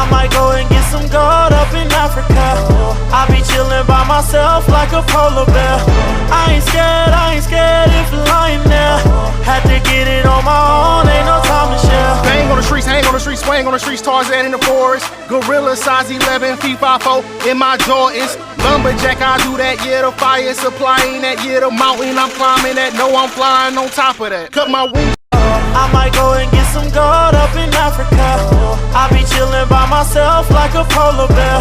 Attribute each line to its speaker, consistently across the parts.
Speaker 1: I might go and get some gold up in Africa. I be chillin' by myself like a polar bear. I ain't scared if a lion there. Had to get it on my own, ain't no time to share.
Speaker 2: Bang on the streets, hang on the streets, swing on the streets, Tarzan in the forest. Gorilla size 11, feet 5'4", in my Jordans. Lumberjack, I do that, yeah, the fire supplying that, yeah, the mountain I'm climbing that, no, I'm flying on top of that. Cut my wings.
Speaker 1: I might go and get some gold up in Africa. I be chillin' by myself like a polar bear.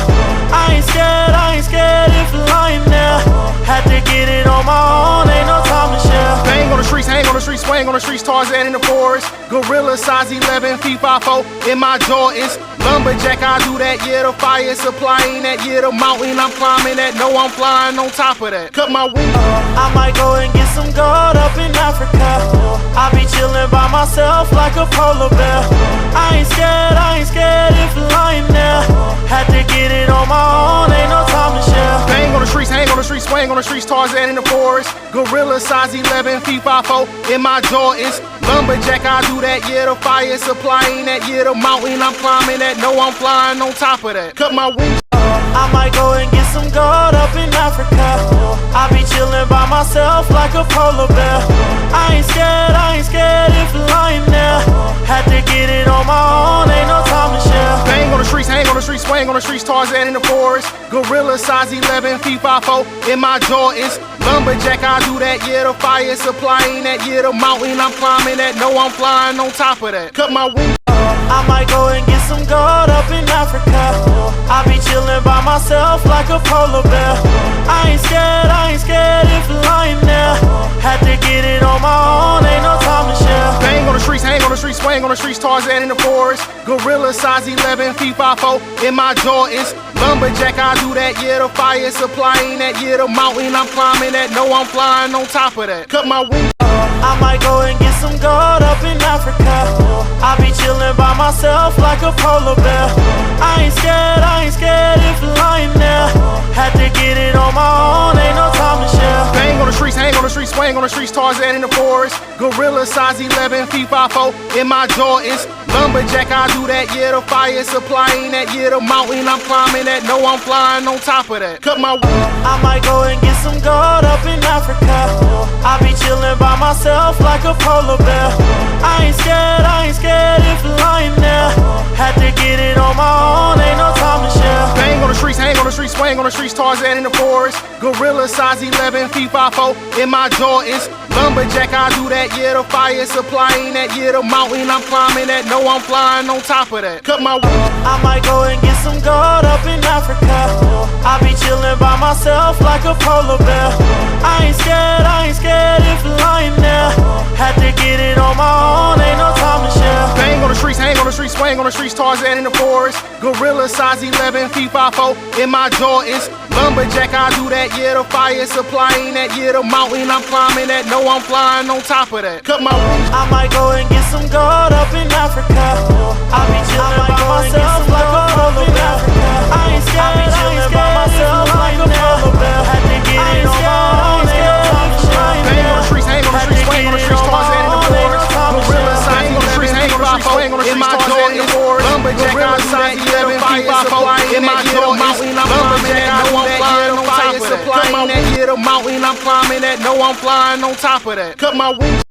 Speaker 1: I ain't scared if a lion there. Had to get it on my own, ain't no time to share.
Speaker 2: Bang on the streets, hang on the streets, swing on the streets, Tarzan in the forest. Gorilla size 11, feet 5'4", in my Jordans. Lumberjack, I do that, yeah, the fire supplying that, yeah, the mountain I'm climbing that, no, I'm flying on top of that. Cut my wings.
Speaker 1: I might go and get some gold up in Africa. I be chillin' by myself like a polar bear. I ain't scared if a lion there. Had to get it on my own, ain't no time to share.
Speaker 2: Bang on the streets, hang on the streets, swing on the streets, Tarzan in the forest. Gorilla size 11, feet 5'4", in my Jordans. Lumberjack, I do that, yeah, the fire supplying that, yeah, the mountain I'm climbing that, no, I'm flying on top of that. Cut my wings.
Speaker 1: I might go and get some gold up in Africa. I be chillin' by myself like a polar bear. I ain't scared if a lion there. Had to get it on my own, ain't no time to share.
Speaker 2: Bang on the streets, hang on the streets, swing on the streets, Tarzan in the forest. Gorilla size 11, feet 5'4", in my Jordans. Lumberjack, I do that, yeah, the fire supplying that, yeah, the mountain I'm climbing that, no, I'm flying on top of that. Cut my wings.
Speaker 1: I might go and get some gold up in Africa. I be chillin' by myself like a polar bear. I ain't scared if a lion there. Had to get it on my own, ain't no time to share.
Speaker 2: Bang on the streets, hang on the streets, swing on the streets, Tarzan in the forest. Gorilla size 11, feet 5'4", in my Jordans. Lumberjack, I do that, yeah, the fire supplying that, yeah, the mountain I'm climbing that, no, I'm flying on top of that. Cut my wings.
Speaker 1: I might go and get some gold up in Africa. I be chillin' by myself like a polar bear. I ain't scared if a lion there. Had to get it on my own, ain't no time to share.
Speaker 2: Bang on the streets, hang on the streets, swing on the streets, Tarzan in the forest. Gorilla size 11, feet 5'4", in my Jordans. Lumberjack, I do that, yeah, the fire supplying that, yeah, the mountain I'm climbing that, no, I'm flying on top of that. Cut my wings.
Speaker 1: I might go and get some gold up in Africa. I be chillin' by myself like a polar bear. I ain't scared if a lion there. Had to get it on my own, ain't no time to share.
Speaker 2: Bang on the streets, hang on the streets, swing on the streets, Tarzan in the forest. Gorilla size 11, feet 5'4", in my Jordans. Lumberjack, I do that, yeah, the fire supplying that, yeah, the mountain I'm climbing that, no, I'm flying on top of that. Cut my wings.
Speaker 1: I might go and get some gold up in Africa. I be chillin' by myself like a polar bear. I ain't scared if a lion there. Had to get it on my own, ain't no time to share.
Speaker 2: Bang on the streets, hang on the streets, swing on the streets, Tarzan in the forest. Gorilla size 11, feet 5'4", in my Jordans. Lumberjack, I do that, yeah, the fire supplying that, yeah, the mountain I'm climbing that, no, I'm flying on top of that. Cut my wings.
Speaker 1: I might go and get some gold up in Africa. I be chillin' by myself like a polar bear. I ain't scared by myself like a polar bear. Had to get it on my own, ain't no time to share.
Speaker 2: Bang on the streets, hang on the streets, swing on the streets, Tarzan in the forest. Gorilla size 11, feet 5'4", in my Jordans. Lumberjack, I do that, 11, feet 5'4", in my Jordans. Lumberjack, I know I'm flying on top of that. Cut my wings. Yeah, the mountain I'm climbing that, no, I'm flying on top of that. Cut my wings.